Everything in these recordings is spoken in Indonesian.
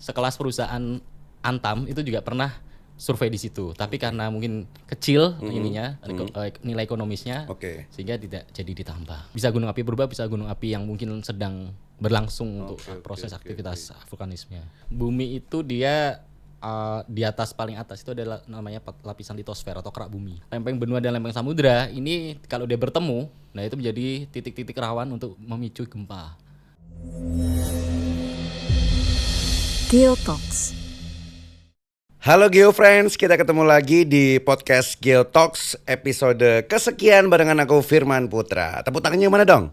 sekelas perusahaan Antam itu juga pernah survei di situ. Tapi karena mungkin kecil nilai ekonomisnya, sehingga tidak jadi ditambah. Bisa gunung api purba, bisa gunung api yang mungkin sedang berlangsung untuk proses aktivitas vulkanisme. Bumi itu dia di atas, paling atas itu adalah namanya lapisan litosfer atau kerak bumi. Lempeng benua dan lempeng samudra ini kalau dia bertemu, nah itu menjadi titik-titik rawan untuk memicu gempa. Geotalks. Halo GeoFriends, kita ketemu lagi di podcast Geotalks episode kesekian barengan aku Firman Putra. Tepuk tangannya mana dong?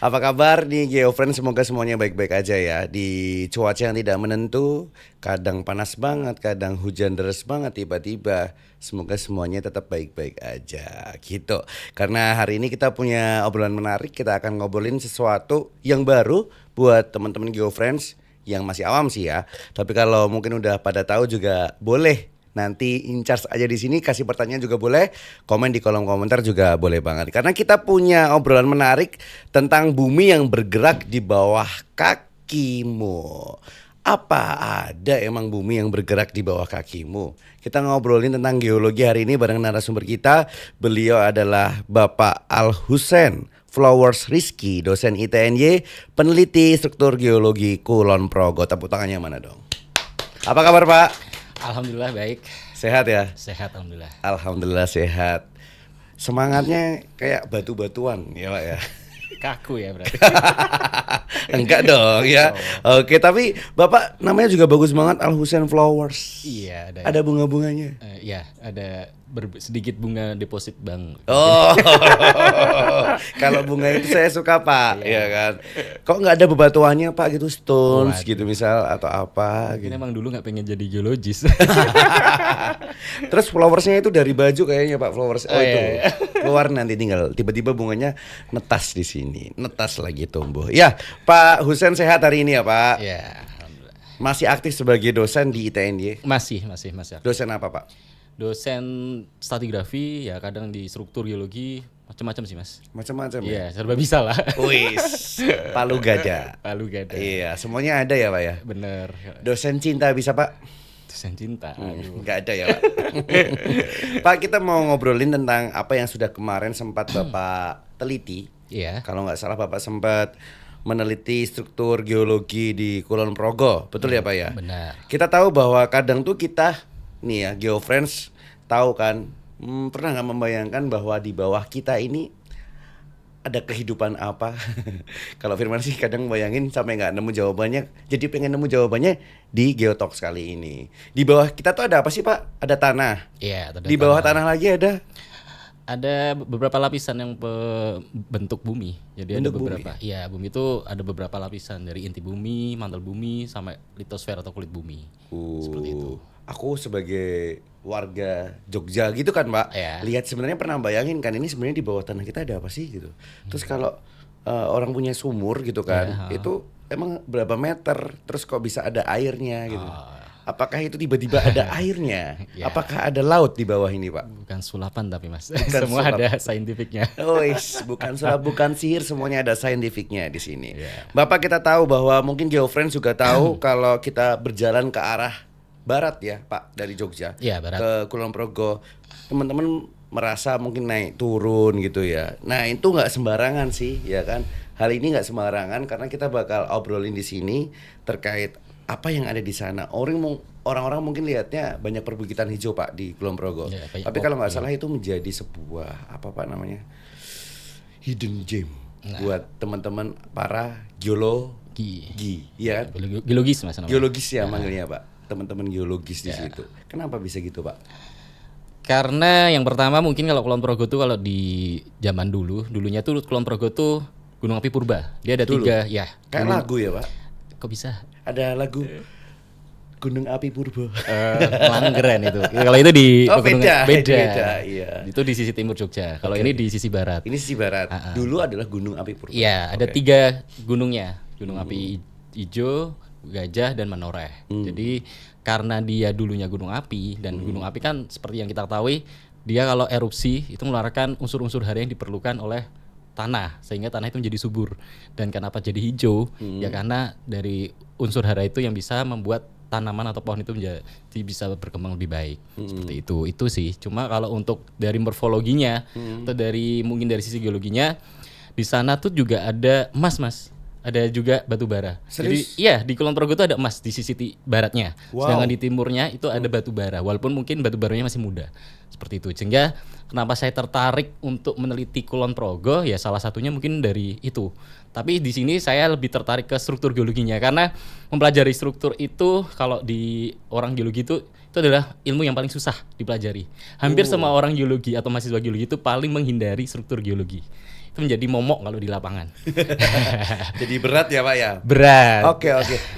Apa kabar nih GeoFriends? Semoga semuanya baik-baik aja ya. Di cuaca yang tidak menentu, kadang panas banget, kadang hujan deras banget tiba-tiba. Semoga semuanya tetap baik-baik aja gitu. Karena hari ini kita punya obrolan menarik. Kita akan ngobrolin sesuatu yang baru buat teman-teman GeoFriends yang masih awam sih ya. Tapi kalau mungkin udah pada tahu juga boleh. Nanti in charge aja di sini, kasih pertanyaan juga boleh, komen di kolom komentar juga boleh banget. Karena kita punya obrolan menarik tentang bumi yang bergerak di bawah kakimu. Apa ada emang bumi yang bergerak di bawah kakimu? Kita ngobrolin tentang geologi hari ini bareng narasumber kita. Beliau adalah Bapak Al-Husain Flowers Rizky, dosen ITNY, peneliti struktur geologi Kulon Progo. Tepuk tangannya mana dong? Apa kabar Pak? Alhamdulillah baik. Sehat ya? Sehat alhamdulillah. Alhamdulillah sehat. Semangatnya kayak batu-batuan ya Pak ya. Kaku ya berarti. Enggak dong ya. Oke, tapi Bapak namanya juga bagus banget, Al-Husain Flowers. Iya, ada bunga-bunganya. Iya, ada sedikit bunga deposit bank. Oh, kalau bunga itu saya suka Pak, ya kan. Kok nggak ada bebatuannya Pak gitu, stones gitu misal atau apa? Mungkin gitu. emang dulu nggak pengen jadi geologis. Terus flowersnya itu dari baju kayaknya Pak, flowers. Itu iya. keluar nanti tinggal tiba-tiba bunganya netas di sini, netas lagi tumbuh. Ya, Pak Husain sehat hari ini ya Pak? Iya, alhamdulillah. Masih aktif sebagai dosen di ITNY? Masih. Dosen apa Pak? Dosen stratigrafi, ya kadang di struktur geologi, macam-macam sih Mas. Macam-macam ya? Iya, serba bisa lah. Wis, Palu Gada. Palu Gada. Iya, semuanya ada ya Pak ya? Bener. Dosen cinta bisa Pak? Dosen cinta. Nggak ada ya Pak. Pak, kita mau ngobrolin tentang apa yang sudah kemarin sempat Bapak teliti. Iya. Kalau nggak salah Bapak sempat meneliti struktur geologi di Kulon Progo, betul ya Pak ya? Benar. Kita tahu bahwa kadang tuh kita nih ya GeoFriends tahu kan, pernah nggak membayangkan bahwa di bawah kita ini ada kehidupan apa? Kalau Firman sih kadang bayangin sampai nggak nemu jawabannya, jadi pengen nemu jawabannya di Geotalks kali ini. Di bawah kita tuh ada apa sih Pak? Ada tanah. Iya. Di bawah tanah lagi ada? Ada beberapa lapisan yang bentuk bumi. Jadi bentuk ada beberapa. Iya, bumi itu ada beberapa lapisan dari inti bumi, mantel bumi, sampai litosfer atau kulit bumi. Seperti itu. Aku sebagai warga Jogja gitu kan Pak, lihat sebenarnya pernah bayangin kan ini sebenarnya di bawah tanah kita ada apa sih gitu. Terus kalau orang punya sumur gitu kan, itu emang berapa meter, terus kok bisa ada airnya gitu. Apakah itu tiba-tiba ada airnya? Apakah ada laut di bawah ini Pak? Bukan sulapan tapi Mas, sulap. semua ada saintifiknya. Bukan sulap, bukan sihir, semuanya ada saintifiknya di sini. Bapak, kita tahu bahwa mungkin GeoFriends juga tahu kalau kita berjalan ke arah barat ya Pak, dari Jogja barat. ke Kulon Progo, teman-teman merasa mungkin naik turun gitu ya. Nah itu nggak sembarangan sih ya kan. Hal ini nggak sembarangan karena kita bakal obrolin di sini terkait apa yang ada di sana. Orang-orang mungkin lihatnya banyak perbukitan hijau Pak di Kulon Progo. Tapi kalau nggak salah itu menjadi sebuah apa Pak namanya, hidden gem buat teman-teman para geologi, ya kan? Geologis Mas namanya. Geologis ya manggilnya Pak. Teman-teman geologis di situ. Kenapa bisa gitu Pak? Karena yang pertama mungkin kalau Kulon Progo tuh kalau di zaman dulunya tuh Kulon Progo tuh gunung api purba. Dia ada Dulu. 3 ya. Kayak lagu ya Pak? Kok bisa? Ada lagu Gunung Api Purba. Langgeran itu. Kalau itu di beda. Iya. Itu di sisi timur Jogja. Kalau ini di sisi barat. Ini sisi barat. Dulu adalah Gunung Api Purba. Iya, ada 3 gunungnya. Gunung Api Ijo, Gajah, dan Menoreh. Jadi karena dia dulunya gunung api, dan gunung api kan seperti yang kita ketahui, dia kalau erupsi itu mengeluarkan unsur-unsur hara yang diperlukan oleh tanah sehingga tanah itu menjadi subur. Dan kenapa jadi hijau? Ya karena dari unsur hara itu yang bisa membuat tanaman atau pohon itu menjadi bisa berkembang lebih baik. Seperti itu. Itu sih. Cuma kalau untuk dari morfologinya atau dari mungkin dari sisi geologinya, di sana tuh juga ada emas, Mas. Ada juga batu bara. Serius? Jadi iya, di Kulon Progo itu ada emas di sisi baratnya. Wow. Sedangkan di timurnya itu ada batu bara. Walaupun mungkin batu baranya masih muda. Seperti itu. Sehingga kenapa saya tertarik untuk meneliti Kulon Progo, ya salah satunya mungkin dari itu. Tapi di sini saya lebih tertarik ke struktur geologinya karena mempelajari struktur itu kalau di orang geologi itu adalah ilmu yang paling susah dipelajari. Hampir semua orang geologi atau mahasiswa geologi itu paling menghindari struktur geologi. Itu menjadi momok kalau di lapangan. Jadi berat ya Pak ya? Berat. Oke.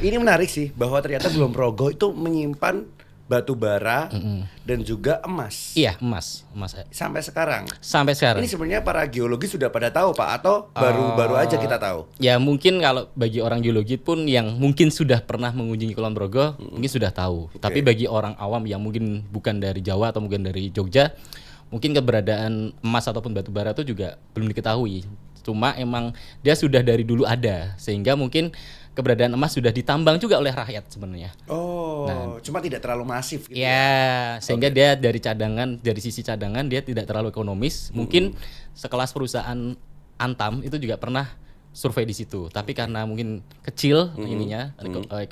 Ini menarik sih bahwa ternyata Kulon Progo itu menyimpan batu bara dan juga emas. Iya, emas. Sampai sekarang. Sampai sekarang. Ini sebenarnya para geologi sudah pada tahu Pak atau baru aja kita tahu? Ya mungkin kalau bagi orang geologi pun yang mungkin sudah pernah mengunjungi Kulon Progo mungkin sudah tahu. Tapi bagi orang awam yang mungkin bukan dari Jawa atau mungkin dari Jogja, mungkin keberadaan emas ataupun batu bara itu juga belum diketahui. Cuma emang dia sudah dari dulu ada, sehingga mungkin keberadaan emas sudah ditambang juga oleh rakyat sebenarnya. Cuma tidak terlalu masif gitu. Ya, sehingga dia dari sisi cadangan dia tidak terlalu ekonomis. Mungkin sekelas perusahaan Antam itu juga pernah survei di situ, tapi karena mungkin kecil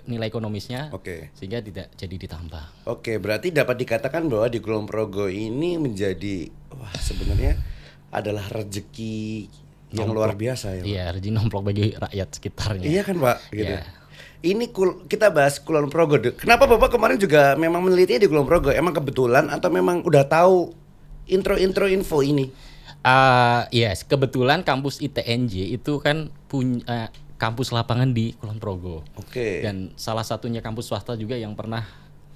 nilai ekonomisnya, sehingga tidak jadi ditambang. Oke, berarti dapat dikatakan bahwa di Kulon Progo ini menjadi sebenarnya adalah rezeki yang luar biasa ya Pak? Iya, rezeki nomplok bagi rakyat sekitarnya. Iya kan Pak? Gitu. Ya. Ini kita bahas Kulon Progo. Kenapa Bapak kemarin juga memang menelitinya di Kulon Progo? Emang kebetulan atau memang udah tahu intro info ini? Yes, kebetulan kampus ITNJ itu kan punya kampus lapangan di Kulon Progo. Dan salah satunya kampus swasta juga yang pernah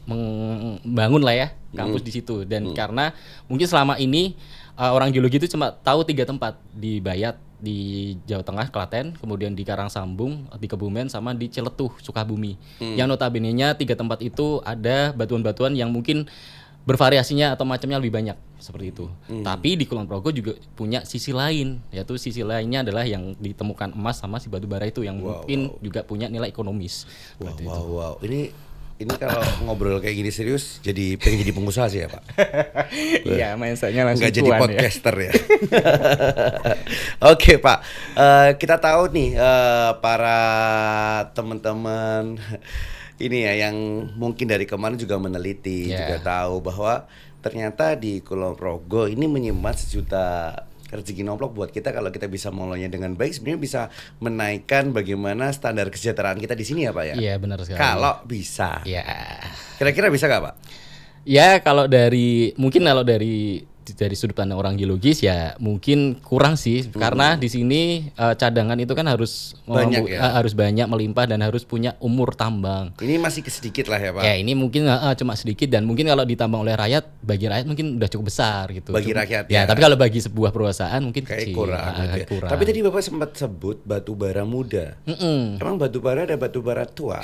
membangun lah ya kampus di situ. Dan karena mungkin selama ini orang geologi itu cuma tahu 3 tempat, di Bayat di Jawa Tengah, Klaten, kemudian di Karangsambung, di Kebumen, sama di Ciletuh, Sukabumi. Yang notabene-nya 3 tempat itu ada batuan-batuan yang mungkin bervariasinya atau macamnya lebih banyak seperti itu. Tapi di Kulon Progo juga punya sisi lain, yaitu sisi lainnya adalah yang ditemukan emas sama si batu bara itu yang mungkin juga punya nilai ekonomis. Wow. Ini kalau ngobrol kayak gini serius, jadi pengen jadi pengusaha sih ya Pak. Iya, mindsetnya langsung nggak jadi podcaster ya. Oke Pak, kita tahu nih para teman-teman ini ya yang mungkin dari kemarin juga meneliti, juga tahu bahwa ternyata di Kulon Progo ini menyimpan sejuta rezeki nomplok buat kita kalau kita bisa mengelolanya dengan baik, sebenarnya bisa menaikkan bagaimana standar kesejahteraan kita di sini ya Pak ya. Iya, benar sekali. Kalau bisa. Iya. Kira-kira bisa nggak Pak? Ya kalau dari sudut pandang orang geologis ya mungkin kurang sih, karena di sini cadangan itu kan harus banyak, melimpah, dan harus punya umur tambang. Ini masih sedikit lah ya Pak. Ya ini mungkin cuma sedikit, dan mungkin kalau ditambang oleh rakyat, bagi rakyat mungkin udah cukup besar gitu. Bagi rakyat ya. Tapi kalau bagi sebuah perusahaan mungkin kayak kecil, kurang. Tapi tadi Bapak sempat sebut batu bara muda. Emang batu bara ada batu bara tua?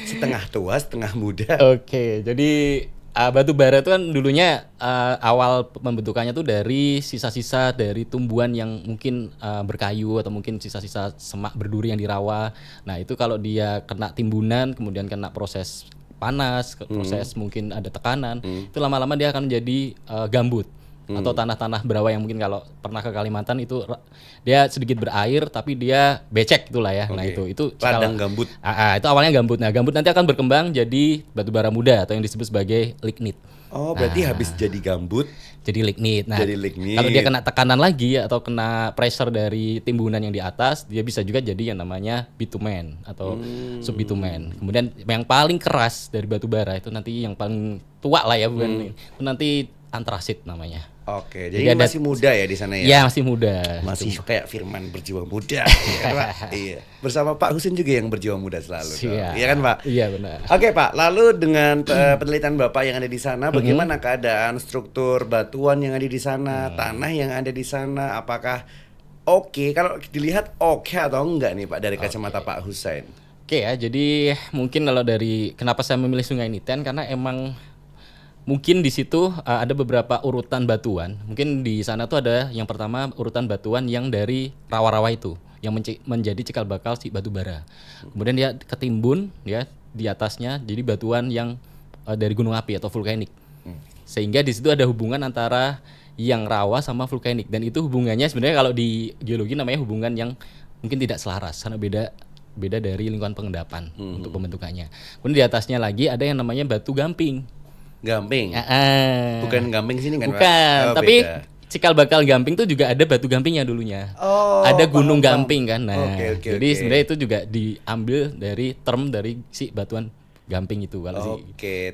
Setengah tua, setengah muda. Oke, jadi batu bara itu kan dulunya awal pembentukannya tuh dari sisa-sisa dari tumbuhan yang mungkin berkayu atau mungkin sisa-sisa semak berduri yang di rawa. Nah itu kalau dia kena timbunan, kemudian kena proses panas, proses mungkin ada tekanan, itu lama-lama dia akan menjadi gambut. Atau tanah-tanah berawa yang mungkin kalau pernah ke Kalimantan itu dia sedikit berair tapi dia becek itulah ya. Nah itu ladang gambut. Itu awalnya gambut. Nah gambut nanti akan berkembang jadi batu bara muda atau yang disebut sebagai lignit. Oh berarti habis jadi gambut jadi lignit. Nah jadi lignit. kalau dia kena tekanan lagi atau kena pressure dari timbunan yang di atas, dia bisa juga jadi yang namanya bitumen atau subbitumen. Kemudian yang paling keras dari batu bara itu nanti yang paling tua lah ya, bukan itu nanti antrasit namanya. Oke, jadi masih muda ya di sana ya? Iya, masih muda. Masih kayak Firman berjiwa muda. Iya. Bersama Pak Husin juga yang berjiwa muda selalu. Iya kan Pak? Iya benar. Oke Pak, lalu dengan penelitian Bapak yang ada di sana, bagaimana keadaan struktur batuan yang ada di sana, tanah yang ada di sana, apakah kalau dilihat atau enggak nih Pak dari kacamata Pak Husain? Oke ya, jadi mungkin kalau dari kenapa saya memilih Sungai Niten, karena emang mungkin di situ ada beberapa urutan batuan. Mungkin di sana tuh ada yang pertama urutan batuan yang dari rawa-rawa itu yang menjadi cikal bakal si batu bara. Kemudian dia ketimbun ya di atasnya jadi batuan yang dari gunung api atau vulkanik. Sehingga di situ ada hubungan antara yang rawa sama vulkanik, dan itu hubungannya sebenarnya kalau di geologi namanya hubungan yang mungkin tidak selaras karena beda dari lingkungan pengendapan untuk pembentukannya. Kemudian di atasnya lagi ada yang namanya batu gamping. Gamping? Bukan gamping sini kan, Pak? Bukan, tapi beda. cikal bakal gamping itu juga ada batu gampingnya dulunya. Ada gunung gamping kan. Nah, jadi sebenarnya itu juga diambil dari term dari si batuan gamping itu kalau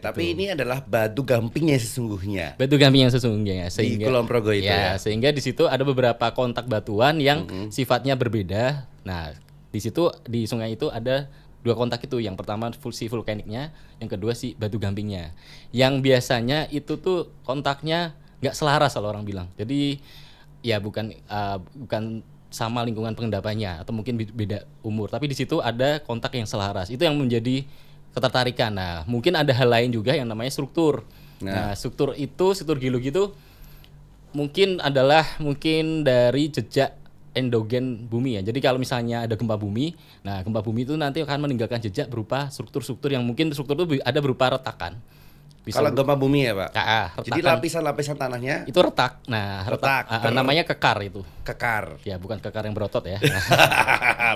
tapi ini adalah batu gampingnya sesungguhnya. Batu gamping yang sesungguhnya sehingga di Kulon Progo itu ya. Sehingga di situ ada beberapa kontak batuan yang sifatnya berbeda. Nah, di situ di sungai itu ada 2 kontak itu. Yang pertama si vulkaniknya, yang kedua si batu gampingnya. Yang biasanya itu tuh kontaknya nggak selaras kalau orang bilang. Jadi ya bukan sama lingkungan pengendapannya atau mungkin beda umur, tapi di situ ada kontak yang selaras. Itu yang menjadi ketertarikan. Nah, mungkin ada hal lain juga yang namanya struktur. Nah, struktur geologi itu mungkin dari jejak endogen bumi ya. Jadi kalau misalnya ada gempa bumi, nah gempa bumi itu nanti akan meninggalkan jejak berupa struktur-struktur yang mungkin struktur itu ada berupa retakan. Kalau gempa bumi ya, Pak? Jadi lapisan-lapisan tanahnya itu retak. Nah, retak namanya kekar itu. Kekar. Ya, bukan kekar yang berotot ya.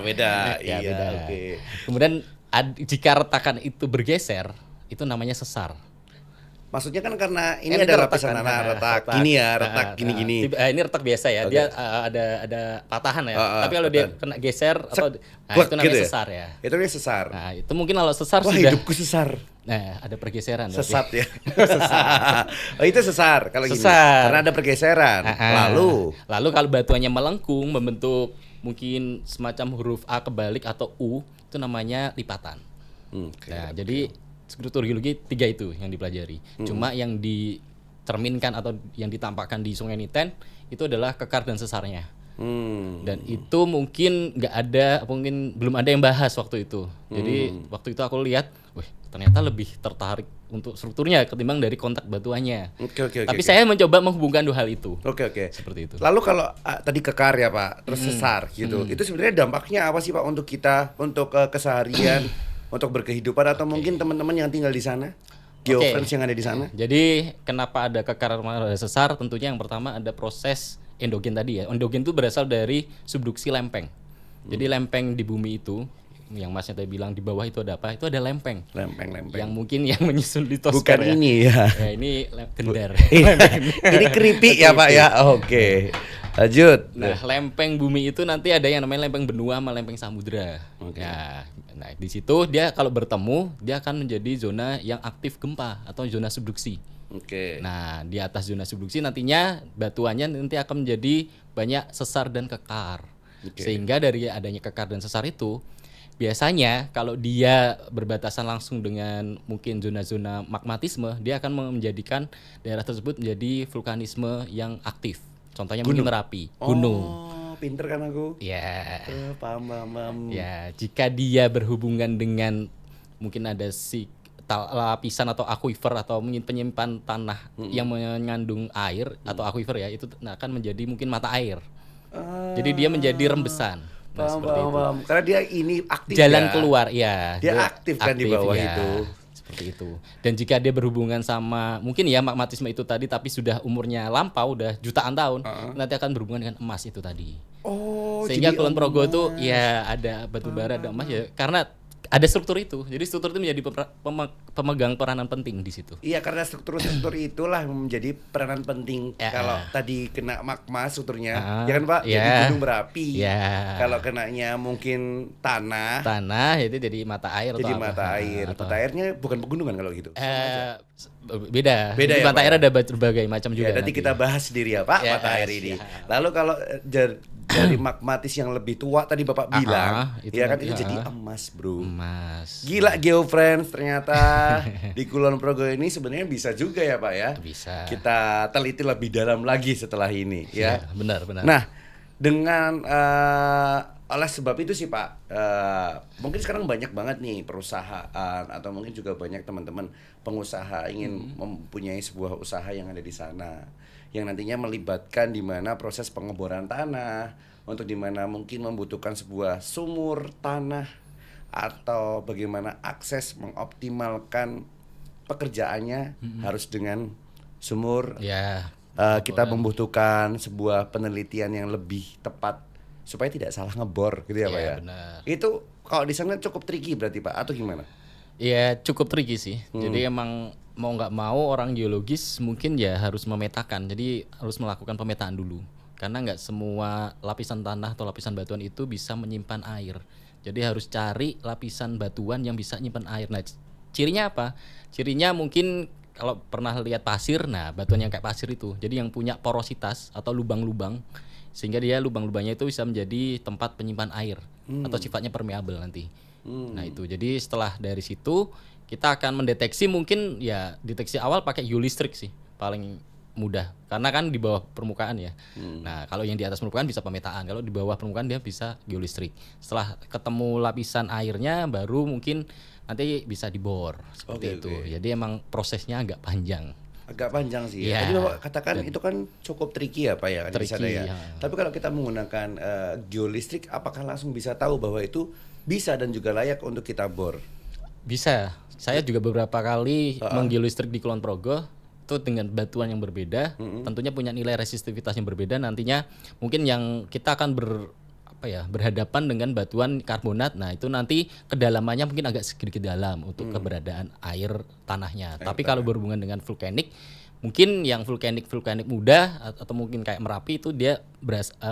Beda. Ya, beda. Kemudian jika retakan itu bergeser, itu namanya sesar. Maksudnya kan karena ini ada lapisan tanah retak gini ya, retak gini-gini. Ini retak biasa ya, dia ada patahan ya. Tapi kalau dia kena geser atau itu namanya gitu sesar ya. Itu namanya sesar. Nah, itu mungkin kalau sesar sudah. Hidupku sesar. Nah, ada pergeseran. Sesat ya. Sesar. Itu sesar kalau gini. Karena ada pergeseran. Lalu kalau batuannya melengkung membentuk mungkin semacam huruf A kebalik atau U, itu namanya lipatan. Jadi struktur geologi 3 itu yang dipelajari. Cuma yang dicerminkan atau yang ditampakkan di Sungai Niten itu adalah kekar dan sesarnya. Dan itu mungkin belum ada yang bahas waktu itu. Jadi waktu itu aku lihat, ternyata lebih tertarik untuk strukturnya ketimbang dari kontak batuannya. Tapi saya mencoba menghubungkan 2 hal itu. Seperti itu. Lalu kalau tadi kekar ya Pak, terus sesar gitu. Itu sebenarnya dampaknya apa sih Pak untuk kita, untuk keseharian, untuk berkehidupan atau mungkin teman-teman yang tinggal di sana? Geofriends yang ada di sana. Jadi kenapa ada kekar ada sesar? Tentunya yang pertama ada proses endogen tadi ya. Endogen itu berasal dari subduksi lempeng. Jadi lempeng di bumi itu yang Masnya tadi bilang di bawah itu ada apa? Itu ada lempeng. Lempeng. Yang mungkin yang menyusul di litosfer. Bukan ya. Ini ya. Ini gendar. Ini keripik ya Pak ya. Lanjut. Nah, lempeng bumi itu nanti ada yang namanya lempeng benua sama lempeng samudra. Nah, di situ dia kalau bertemu dia akan menjadi zona yang aktif gempa atau zona subduksi. Nah, di atas zona subduksi nantinya batuannya nanti akan menjadi banyak sesar dan kekar. Sehingga dari adanya kekar dan sesar itu biasanya kalau dia berbatasan langsung dengan mungkin zona-zona magmatisme, dia akan menjadikan daerah tersebut menjadi vulkanisme yang aktif. Contohnya mungkin Merapi, gunung. Pinter kan aku? Ya. Paham. Ya, jika dia berhubungan dengan mungkin ada lapisan atau aquifer atau mungkin penyimpan tanah yang mengandung air atau aquifer ya, itu akan menjadi mungkin mata air. Jadi dia menjadi rembesan. Paham. Karena dia ini aktif jalan keluar ya. Dia aktif kan di bawah itu. Seperti itu. Dan jika dia berhubungan sama mungkin ya magmatisme itu tadi tapi sudah umurnya lampau, udah jutaan tahun, nanti akan berhubungan dengan emas itu tadi. Sehingga Kulon Progo itu ya ada batu bara, ada emas ya karena ada struktur itu. Jadi struktur itu menjadi pemegang peranan penting di situ. Iya, karena struktur itulah menjadi peranan penting. Kalau tadi kena magma strukturnya, ya kan Pak? Jadi gunung berapi. Kalau kenanya mungkin tanah itu jadi mata air. Jadi mata air. Mata airnya bukan pegunungan kalau gitu. Beda ya, mata air ada berbagai macam juga. Nanti kita bahas sendiri ya Pak, mata air ini. Lalu kalau dari magmatis yang lebih tua tadi Bapak bilang, itu jadi emas, Bro. Emas. Gila Geofriends, ternyata di Kulon Progo ini sebenarnya bisa juga ya Pak ya. Bisa. Kita teliti lebih dalam lagi setelah ini ya. Benar. Nah, dengan oleh sebab itu sih Pak, mungkin sekarang banyak banget nih perusahaan atau mungkin juga banyak teman-teman pengusaha ingin mempunyai sebuah usaha yang ada di sana, yang nantinya melibatkan di mana proses pengeboran tanah, untuk di mana mungkin membutuhkan sebuah sumur tanah atau bagaimana akses mengoptimalkan pekerjaannya harus dengan sumur. Ya. Kita membutuhkan sebuah penelitian yang lebih tepat supaya tidak salah ngebor gitu ya Pak ya. Benar. Itu kalau di sana cukup tricky berarti Pak atau gimana? Ya cukup tricky sih. Jadi emang mau nggak mau orang geologis mungkin ya harus memetakan. Jadi harus melakukan pemetaan dulu. Karena nggak semua lapisan tanah atau lapisan batuan itu bisa menyimpan air. Jadi harus cari lapisan batuan yang bisa nyimpan air. Nah cirinya apa? Cirinya mungkin kalau pernah lihat pasir, nah batuan yang kayak pasir itu. Jadi yang punya porositas atau lubang-lubang, sehingga dia lubang-lubangnya itu bisa menjadi tempat penyimpan air atau sifatnya permeabel nanti. Nah itu, jadi setelah dari situ kita akan mendeteksi, mungkin ya deteksi awal pakai geolistrik sih paling mudah, karena kan di bawah permukaan ya. Nah kalau yang di atas permukaan bisa pemetaan, kalau di bawah permukaan dia bisa geolistrik. Setelah ketemu lapisan airnya baru mungkin nanti bisa dibor seperti itu. Jadi emang prosesnya agak panjang. Agak panjang sih ya. Tadi Bapak katakan itu kan cukup tricky ya Pak ya di sana ya. Tapi kalau kita menggunakan geolistrik, apakah langsung bisa tahu bahwa itu bisa dan juga layak untuk kita bor? Bisa. Saya juga beberapa kali menggeolistrik di Kulon Progo itu dengan batuan yang berbeda, tentunya punya nilai resistivitas yang berbeda. Nantinya mungkin yang kita akan berhadapan dengan batuan karbonat. Nah itu nanti kedalamannya mungkin agak sedikit dalam untuk keberadaan air tanahnya. Tapi kalau berhubungan dengan vulkanik, mungkin yang vulkanik muda atau mungkin kayak Merapi itu dia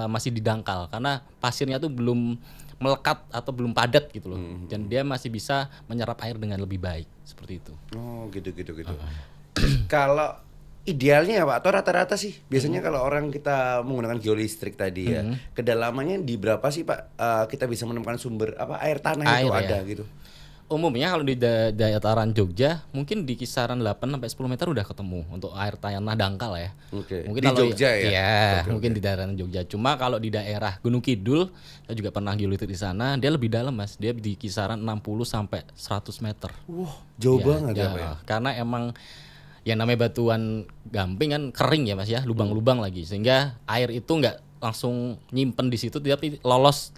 masih didangkal karena pasirnya tuh belum melekat atau belum padat gitu loh. Dan dia masih bisa menyerap air dengan lebih baik seperti itu. Oh gitu. Kalau idealnya ya Pak, atau rata-rata sih biasanya kalau orang kita menggunakan geolistrik tadi ya, kedalamannya di berapa sih Pak kita bisa menemukan sumber air tanah itu ada gitu? Umumnya kalau di dataran Jogja mungkin di kisaran 8-10 meter udah ketemu untuk air tanah dangkal ya. Mungkin di Jogja ya? Iya, mungkin di dataran Jogja. Cuma kalau di daerah Gunung Kidul, saya juga pernah geolistrik di sana, dia lebih dalam Mas. Dia di kisaran 60-100 meter. Wah, jauh banget ya Pak ya? Karena emang yang namanya batuan gamping kan kering ya Mas ya, lubang-lubang lagi, sehingga air itu nggak langsung nyimpen di situ, tapi lolos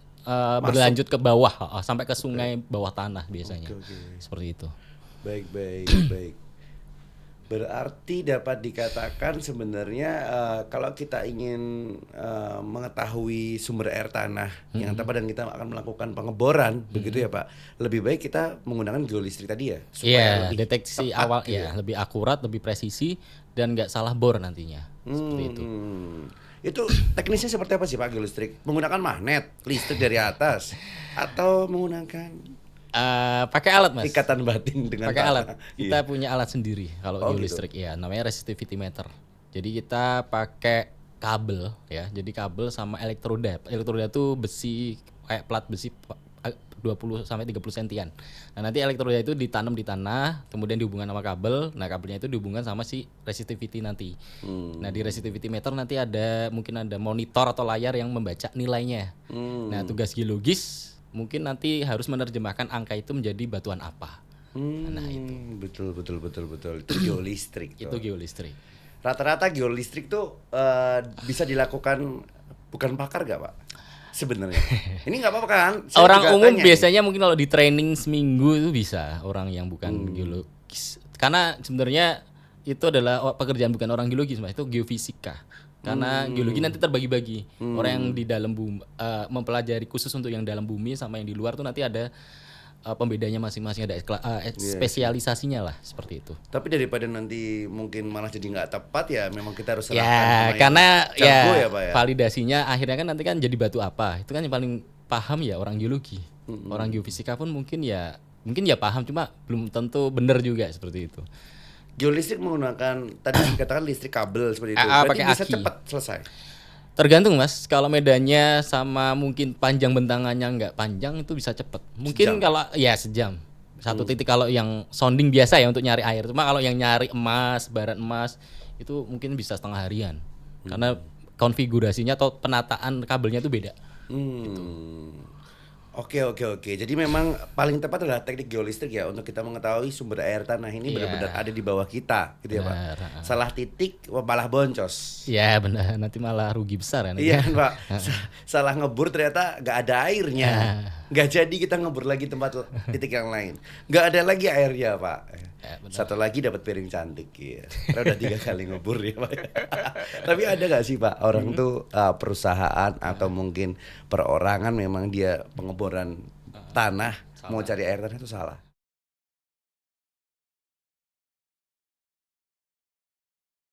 berlanjut ke bawah sampai ke sungai bawah tanah biasanya. Seperti itu. Baik. Berarti dapat dikatakan sebenarnya kalau kita ingin mengetahui sumber air tanah yang tepat dan kita akan melakukan pengeboran, begitu ya Pak. Lebih baik kita menggunakan geolistrik tadi ya, supaya lebih deteksi tepat, awal gitu ya, lebih akurat, lebih presisi dan nggak salah bor nantinya. Seperti itu. Itu teknisnya seperti apa sih Pak geolistrik? Menggunakan magnet, listrik dari atas, atau menggunakan pakai alat Mas? ikatan batin dengan pakai alat. tanah? Kita punya alat sendiri kalau geolistrik ya, namanya resistivity meter. Jadi kita pakai kabel ya. Jadi kabel sama elektroda. Elektroda itu besi kayak plat besi 20-30 sentian. Nah, nanti elektroda itu ditanam di tanah, kemudian dihubungkan sama kabel. Nah, kabelnya itu dihubungkan sama si resistivity nanti. Nah, di resistivity meter nanti mungkin ada monitor atau layar yang membaca nilainya. Nah, tugas geologis mungkin nanti harus menerjemahkan angka itu menjadi batuan apa. Nah, itu. Betul. Itu geolistrik. Itu geolistrik. Rata-rata geolistrik tuh bisa dilakukan bukan pakar gak Pak? Sebenarnya ini nggak apa-apa kan? Orang umum biasanya mungkin kalau di training seminggu itu bisa orang yang bukan geologis, karena sebenarnya itu adalah pekerjaan bukan orang geologis Mas, itu geofisika. Karena geologi nanti terbagi-bagi, orang yang di dalam bumi mempelajari khusus untuk yang dalam bumi sama yang di luar tuh nanti ada pembedanya masing-masing, ada spesialisasinya lah seperti itu. Tapi daripada nanti mungkin malah jadi nggak tepat ya, memang kita harus serahkan ya karena jago ya Pak ya. Validasinya akhirnya kan nanti kan jadi batu apa itu kan yang paling paham ya orang geologi. Orang geofisika pun mungkin ya paham, cuma belum tentu benar juga seperti itu. Geolistrik menggunakan tadi dikatakan listrik kabel seperti itu, berarti bisa cepat selesai. Tergantung Mas, kalau medannya sama mungkin panjang bentangannya nggak panjang itu bisa cepet. Mungkin sejam. Kalau ya sejam. Satu titik kalau yang sounding biasa ya untuk nyari air. Cuma kalau yang nyari emas, barat emas itu mungkin bisa setengah harian. Karena konfigurasinya atau penataan kabelnya itu beda. Gitu. Oke. Jadi memang paling tepat adalah teknik geolistrik ya untuk kita mengetahui sumber air tanah ini benar-benar ada di bawah kita, gitu ya Pak. Salah titik malah boncos. Iya benar, nanti malah rugi besar ya. Iya kan Pak. Salah ngebur ternyata nggak ada airnya. Nggak jadi kita ngebur lagi tempat titik yang lain. Nggak ada lagi airnya Pak. Satu lagi dapat piring cantik ya. Karena udah 3 kali ngebur ya Pak. Tapi ada nggak sih Pak orang tuh perusahaan atau mungkin perorangan memang dia pengeboran tanah mau cari air tanah itu salah?